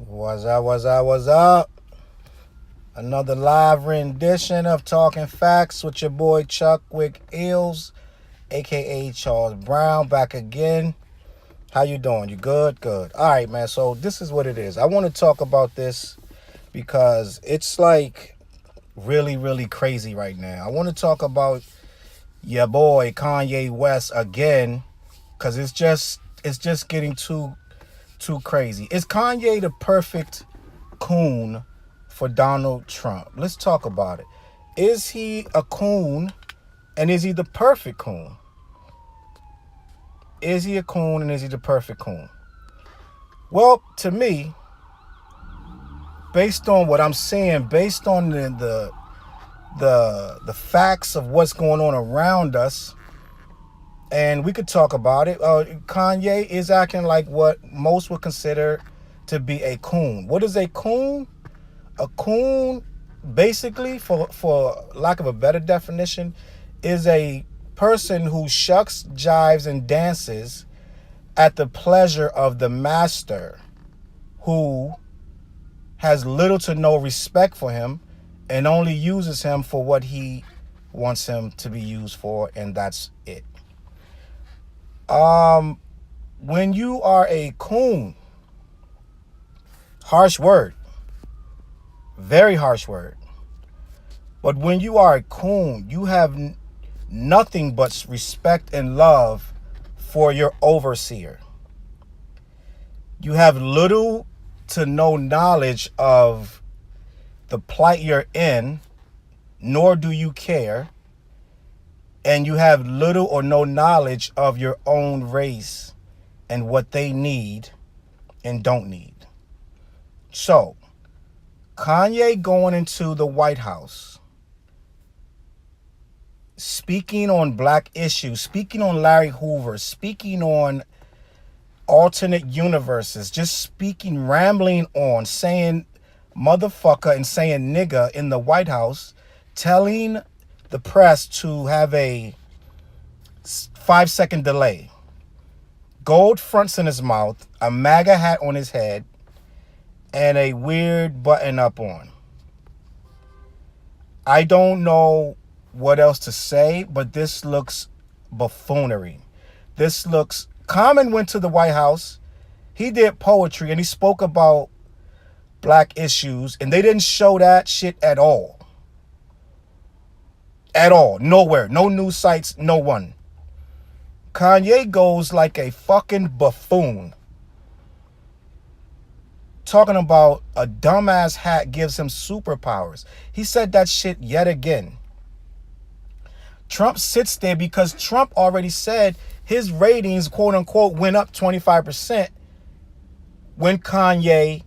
What's up? Another live rendition of Talking Facts with your boy Chuck Wick Eels, aka Charles Brown, back again. How you doing? You good? Good. All right, man. So this is what it is. I want to talk about this because it's like really, really crazy right now. I want to talk about your boy Kanye West again because it's just getting too crazy. Is Kanye the perfect coon for Donald Trump? Let's talk about it. Is he a coon, and is he the perfect coon? Is he a coon, and is he the perfect coon? Well, to me, based on what I'm seeing, based on the facts of what's going on around us, and we could talk about it. Kanye is acting like what most would consider to be a coon. What is a coon? A coon, basically, for lack of a better definition, is a person who shucks, jives, and dances at the pleasure of the master, who has little to no respect for him and only uses him for what he wants him to be used for, and that's it. When you are a coon, harsh word, very harsh word. But when you are a coon, you have nothing but respect and love for your overseer. You have little to no knowledge of the plight you're in, nor do you care. And you have little or no knowledge of your own race and what they need and don't need. So, Kanye going into the White House, speaking on black issues, speaking on Larry Hoover, speaking on alternate universes, just speaking, rambling on, saying motherfucker and saying nigga in the White House, telling the press to have a 5-second delay. Gold fronts in his mouth, a MAGA hat on his head, and a weird button up on. I don't know what else to say, but this looks buffoonery. This looks... Common went to the White House. He did poetry and he spoke about black issues, and they didn't show that shit at all. At all. Nowhere. No news sites. No one. Kanye goes like a fucking buffoon, talking about a dumbass hat gives him superpowers. He said that shit yet again. Trump sits there because Trump already said his ratings, quote unquote, went up 25% when Kanye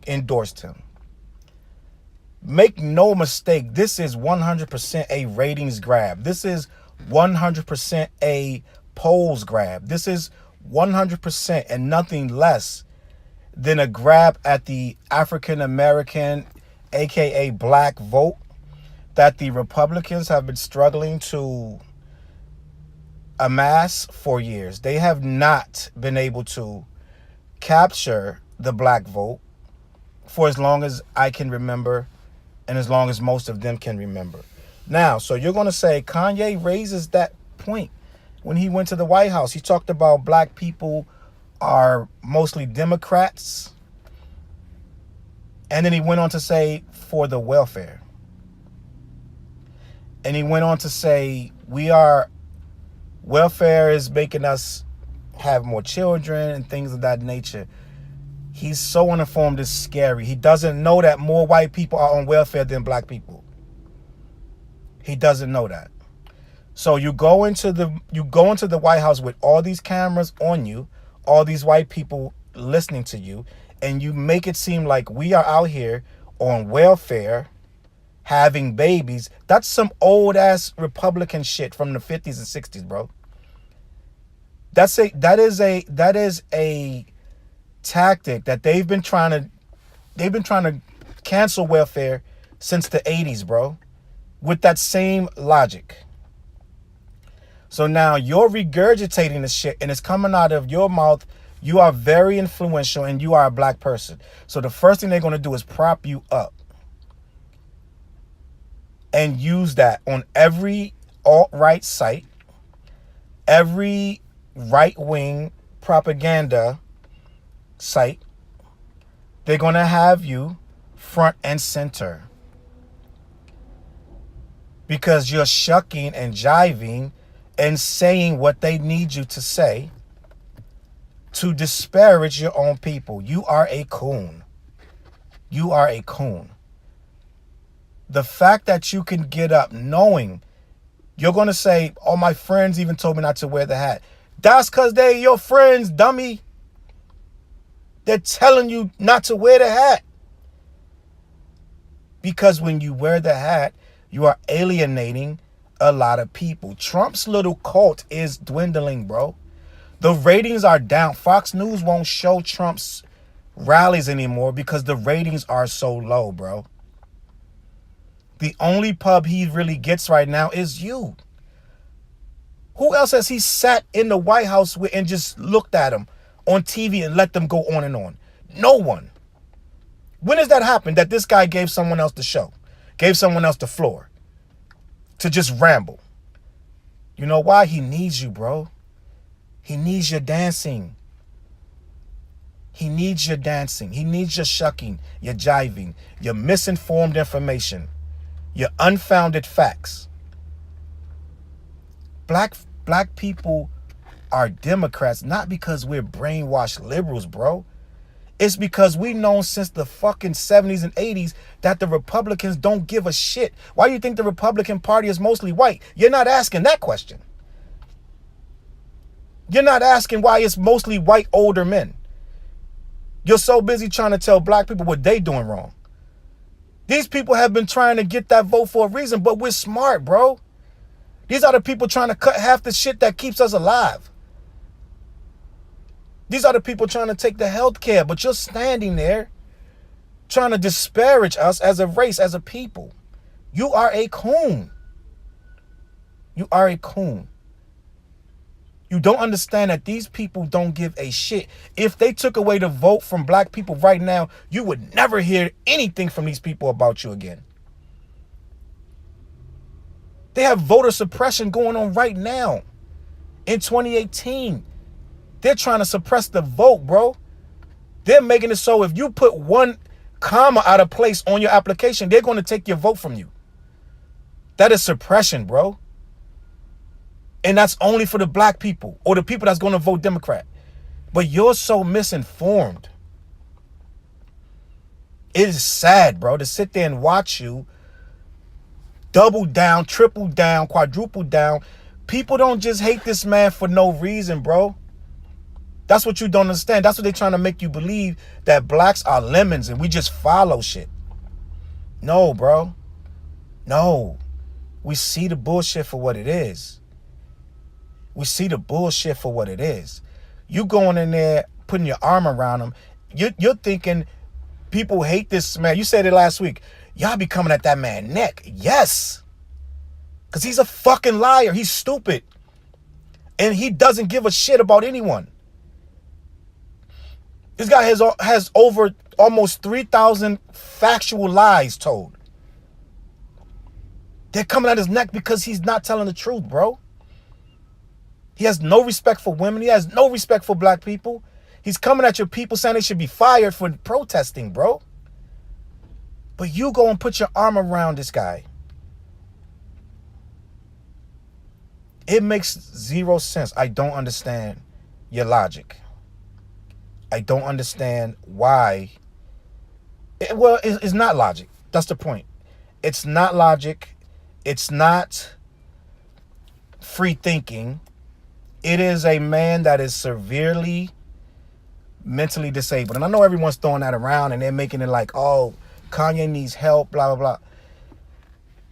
endorsed him. Make no mistake, this is 100% a ratings grab. This is 100% a polls grab. This is 100% and nothing less than a grab at the African American, aka black vote, that the Republicans have been struggling to amass for years. They have not been able to capture the black vote for as long as I can remember, and as long as most of them can remember. Now, so you're going to say Kanye raises that point when he went to the White House. He talked about black people are mostly Democrats. And then he went on to say, for the welfare. And he went on to say, welfare is making us have more children and things of that nature. He's so uninformed, it's scary. He doesn't know that more white people are on welfare than black people. He doesn't know that. So you go into the White House with all these cameras on you, all these white people listening to you, and you make it seem like we are out here on welfare, having babies. That's some old ass Republican shit from the 50s and 60s, bro. That is a tactic that they've been trying to cancel welfare since the 80s, bro, with that same logic. So now you're regurgitating the shit and it's coming out of your mouth You are very influential and you are a black person. So the first thing they're going to do is prop you up and use that on every alt-right site, every right-wing propaganda site. They're going to have you front and center because you're shucking and jiving and saying what they need you to say to disparage your own people. You are a coon. You are a coon. The fact that you can get up knowing you're going to say, oh, my friends even told me not to wear the hat. That's because they're your friends, dummy. They're telling you not to wear the hat. Because when you wear the hat, you are alienating a lot of people. Trump's little cult is dwindling, bro. The ratings are down. Fox News won't show Trump's rallies anymore because the ratings are so low, bro. The only pub he really gets right now is you. Who else has he sat in the White House with and just looked at him on TV and let them go on and on? No one. When has that happened that this guy gave someone else the show, gave someone else the floor to just ramble? You know why? He needs you, bro. He needs your dancing. He needs your dancing. He needs your shucking, your jiving, your misinformed information, your unfounded facts. Black people are Democrats not because we're brainwashed liberals, bro. It's because we've known since the fucking 70s and 80s that the Republicans don't give a shit. Why do you think the Republican Party is mostly white? You're not asking that question. You're not asking why it's mostly white older men. You're so busy trying to tell black people what they doing wrong. These people have been trying to get that vote for a reason, but we're smart, bro. These are the people trying to cut half the shit that keeps us alive. These are the people trying to take the health care, but you're standing there trying to disparage us as a race, as a people. You are a coon. You are a coon. You don't understand that these people don't give a shit. If they took away the vote from black people right now, you would never hear anything from these people about you again. They have voter suppression going on right now in 2018. They're trying to suppress the vote, bro. They're making it so if you put one comma out of place on your application, they're going to take your vote from you. That is suppression, bro. And that's only for the black people or the people that's going to vote Democrat. But you're so misinformed. It is sad, bro, to sit there and watch you double down, triple down, quadruple down. People don't just hate this man for no reason, bro. That's what you don't understand. That's what they're trying to make you believe, that blacks are lemons and we just follow shit. No, bro. No. We see the bullshit for what it is. We see the bullshit for what it is. You going in there, putting your arm around them. You're thinking people hate this man. You said it last week. Y'all be coming at that man's neck. Yes. Because he's a fucking liar. He's stupid. And he doesn't give a shit about anyone. This guy has over almost 3,000 factual lies told. They're coming at his neck because he's not telling the truth, bro. He has no respect for women. He has no respect for black people. He's coming at your people saying they should be fired for protesting, bro. But you go and put your arm around this guy. It makes zero sense. I don't understand your logic. I don't understand why. It's not logic. That's the point. It's not logic. It's not free thinking. It is a man that is severely mentally disabled. And I know everyone's throwing that around and they're making it like, oh, Kanye needs help, blah, blah,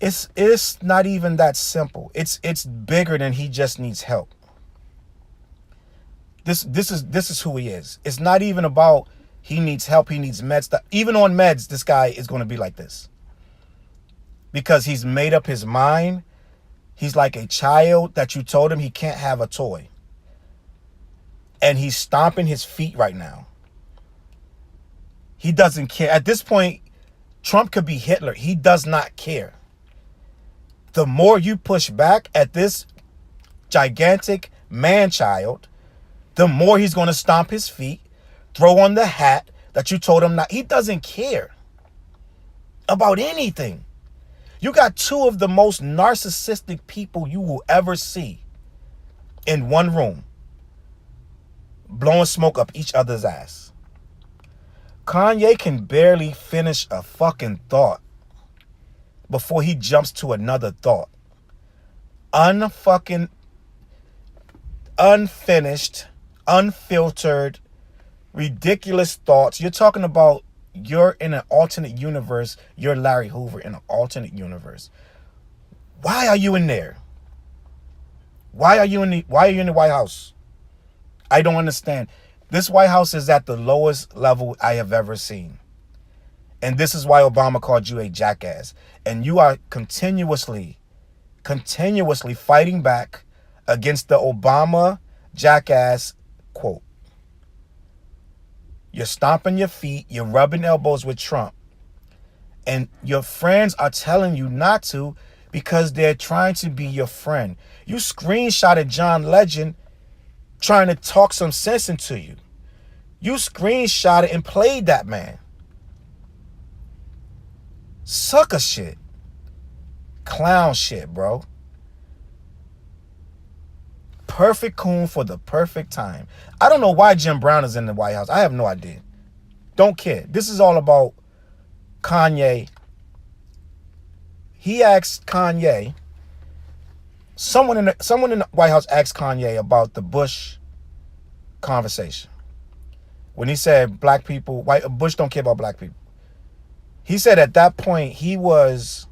blah. It's not even that simple. It's bigger than he just needs help. This is who he is. It's not even about he needs help, he needs meds. Even on meds, this guy is going to be like this. Because he's made up his mind. He's like a child that you told him he can't have a toy. And he's stomping his feet right now. He doesn't care. At this point, Trump could be Hitler. He does not care. The more you push back at this gigantic man-child, the more he's going to stomp his feet, throw on the hat that you told him not. He doesn't care about anything. You got two of the most narcissistic people you will ever see in one room, blowing smoke up each other's ass. Kanye can barely finish a fucking thought before he jumps to another thought. Unfucking unfinished, unfiltered, ridiculous thoughts. You're talking about you're in an alternate universe. You're Larry Hoover in an alternate universe. Why are you in there? Why are you in the White House? I don't understand. This White House is at the lowest level I have ever seen. And this is why Obama called you a jackass. And you are continuously fighting back against the Obama jackass quote. You're stomping your feet. You're rubbing elbows with Trump. And your friends are telling you not to because they're trying to be your friend. You screenshotted John Legend trying to talk some sense into you. You screenshotted and played that man. Sucker shit. Clown shit, bro. Perfect coon for the perfect time. I don't know why Jim Brown is in the White House. I have no idea. Don't care. This is all about Kanye. He asked Kanye. Someone in the White House asked Kanye about the Bush conversation. When he said black people, Bush don't care about black people. He said at that point he was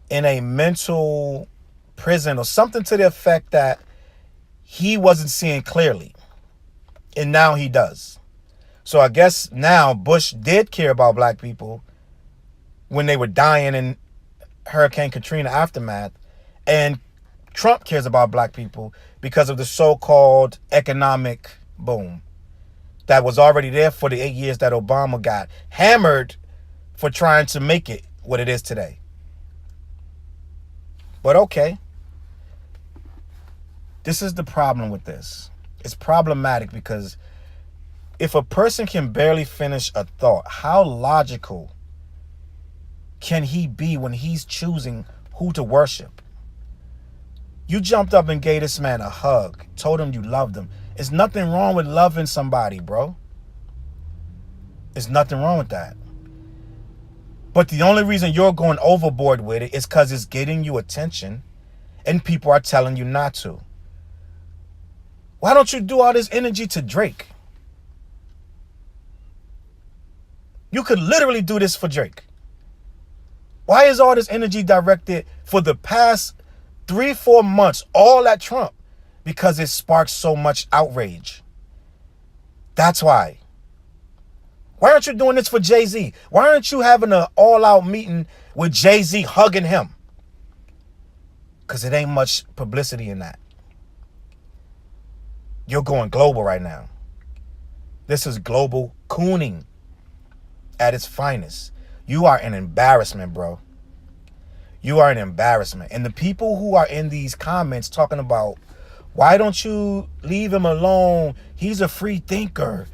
in a mental prison or something to the effect that he wasn't seeing clearly. And now he does. So I guess now Bush did care about black people when they were dying in Hurricane Katrina aftermath. And Trump cares about black people because of the so-called economic boom that was already there for the 8 years that Obama got hammered for trying to make it what it is today. But okay. This is the problem with this. It's problematic because if a person can barely finish a thought, how logical can he be when he's choosing who to worship? You jumped up and gave this man a hug, told him you loved him. There's nothing wrong with loving somebody, bro. There's nothing wrong with that. But the only reason you're going overboard with it is because it's getting you attention and people are telling you not to. Why don't you do all this energy to Drake? You could literally do this for Drake. Why is all this energy directed for the past 3-4 months all at Trump? Because it sparks so much outrage. That's why. Why aren't you doing this for Jay-Z? Why aren't you having an all-out meeting with Jay-Z hugging him? Because it ain't much publicity in that. You're going global right now. This is global cooning at its finest. You are an embarrassment, bro. You are an embarrassment. And the people who are in these comments talking about, why don't you leave him alone? He's a free thinker.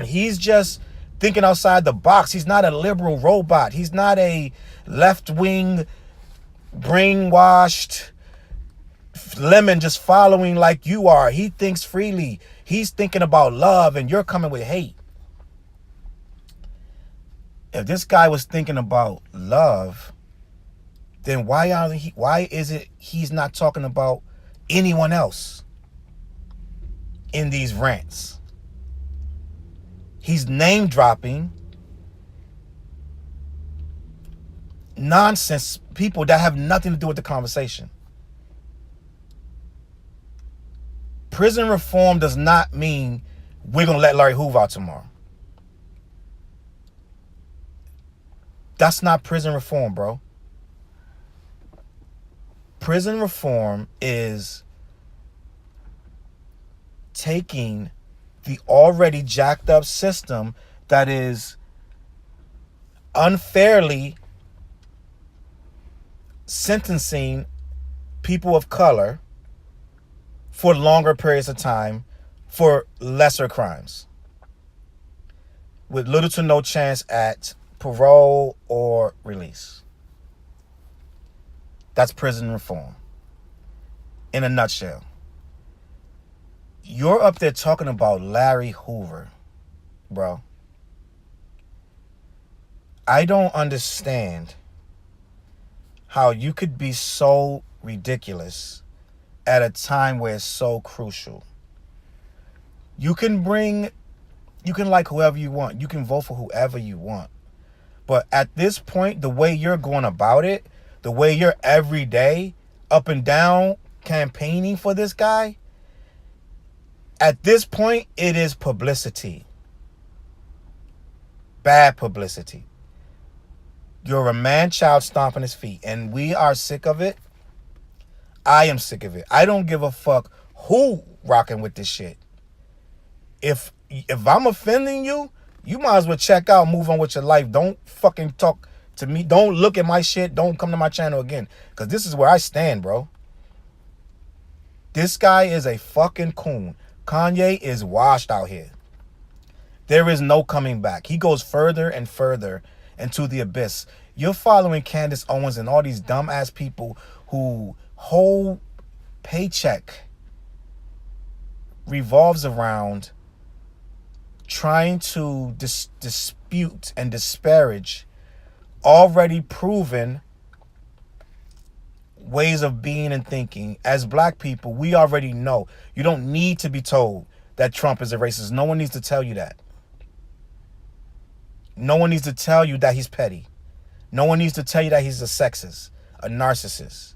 He's just thinking outside the box. He's not a liberal robot. He's not a left-wing, brainwashed lemon just following like you are. He thinks freely. He's thinking about love and you're coming with hate. If this guy was thinking about love, then why is it he's not talking about anyone else in these rants? He's name dropping nonsense people that have nothing to do with the conversation. Prison reform does not mean we're going to let Larry Hoover out tomorrow. That's not prison reform, bro. Prison reform is taking the already jacked up system that is unfairly sentencing people of color for longer periods of time for lesser crimes with little to no chance at parole or release. That's prison reform in a nutshell. You're up there talking about Larry Hoover, bro. I don't understand how you could be so ridiculous at a time where it's so crucial. You can like whoever you want. You can vote for whoever you want. But at this point, the way you're going about it, the way you're every day up and down campaigning for this guy, at this point, it is publicity. Bad publicity. You're a man-child stomping his feet, and we are sick of it. I am sick of it. I don't give a fuck who rocking with this shit. If I'm offending you, you might as well check out, move on with your life. Don't fucking talk to me. Don't look at my shit. Don't come to my channel again, because this is where I stand, bro. This guy is a fucking coon. Kanye is washed out here. There is no coming back. He goes further and further into the abyss. You're following Candace Owens and all these dumbass people who whole paycheck revolves around trying to dispute and disparage already proven ways of being and thinking. As black people, we already know. You don't need to be told that Trump is a racist. No one needs to tell you that. No one needs to tell you that he's petty. No one needs to tell you that he's a sexist, a narcissist,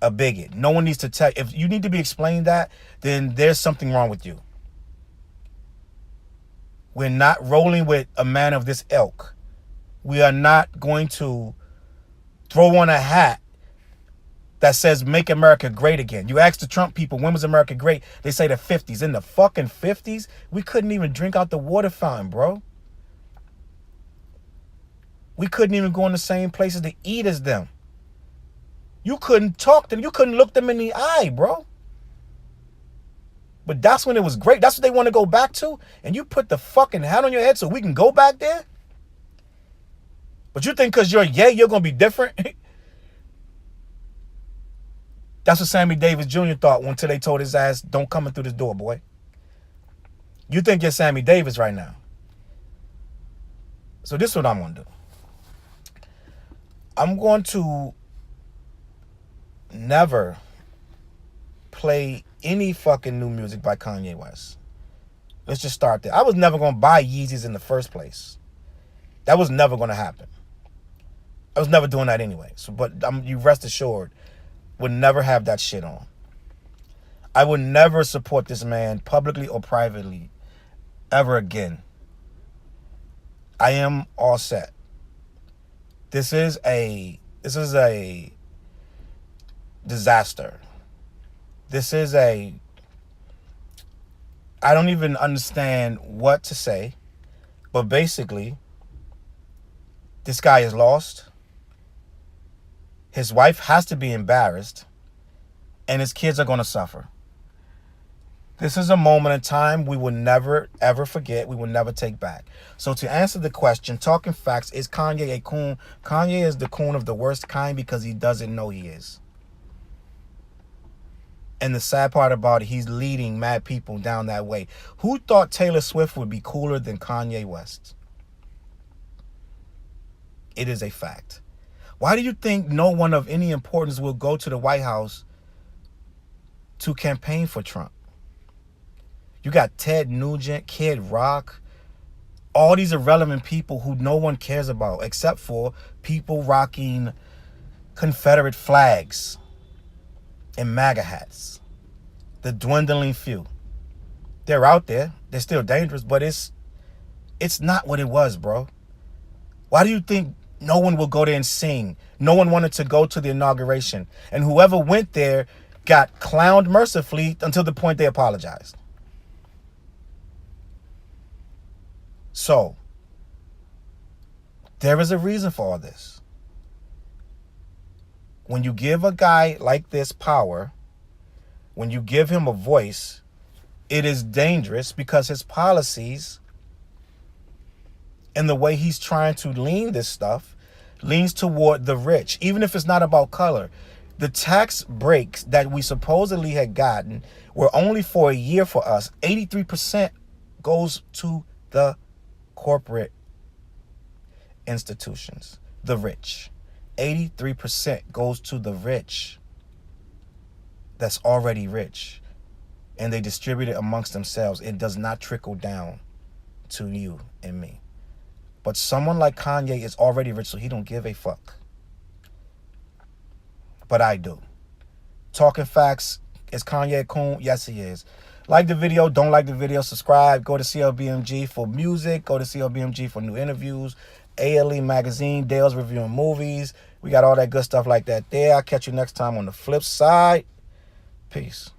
a bigot. No one needs to tell. If you need to be explained that, then there's something wrong with you. We're not rolling with a man of this ilk. We are not going to throw on a hat that says make America great again. You ask the Trump people, when was America great? They say the 50s. In the fucking 50s, we couldn't even drink out the water fountain, bro. We couldn't even go in the same places to eat as them. You couldn't talk to them. You couldn't look them in the eye, bro. But that's when it was great. That's what they want to go back to. And you put the fucking hat on your head so we can go back there? But you think because you're going to be different? That's what Sammy Davis Jr. thought until they told his ass, don't come in through this door, boy. You think you're Sammy Davis right now. So this is what I'm going to do. I'm going to never play any fucking new music by Kanye West. Let's just start there. I was never going to buy Yeezys in the first place. That was never going to happen. I was never doing that anyway. So, but you rest assured, would never have that shit on. I would never support this man publicly or privately ever again. I am all set. This is a disaster. I don't even understand what to say, but basically, this guy is lost. His wife has to be embarrassed, and his kids are going to suffer. This is a moment in time we will never, ever forget. We will never take back. So to answer the question, talking facts, is Kanye a coon? Kanye is the coon of the worst kind because he doesn't know he is. And the sad part about it, he's leading mad people down that way. Who thought Taylor Swift would be cooler than Kanye West? It is a fact. Why do you think no one of any importance will go to the White House to campaign for Trump? You got Ted Nugent, Kid Rock, all these irrelevant people who no one cares about except for people rocking Confederate flags and MAGA hats. The dwindling few. They're out there. They're still dangerous, but it's not what it was, bro. Why do you think no one will go there and sing? No one wanted to go to the inauguration. And whoever went there got clowned mercifully until the point they apologized. So, there is a reason for all this. When you give a guy like this power, when you give him a voice, it is dangerous because his policies and the way he's trying to lean this stuff leans toward the rich, even if it's not about color. The tax breaks that we supposedly had gotten were only for a year for us. 83% goes to the corporate institutions, the rich. 83% goes to the rich that's already rich, and they distribute it amongst themselves. It does not trickle down to you and me. But someone like Kanye is already rich, so he don't give a fuck. But I do. Talking facts, is Kanye a coon? Yes, he is. Like the video, don't like the video, subscribe. Go to CLBMG for music. Go to CLBMG for new interviews. ALE Magazine, Dale's reviewing movies. We got all that good stuff like that there. I'll catch you next time on the flip side. Peace.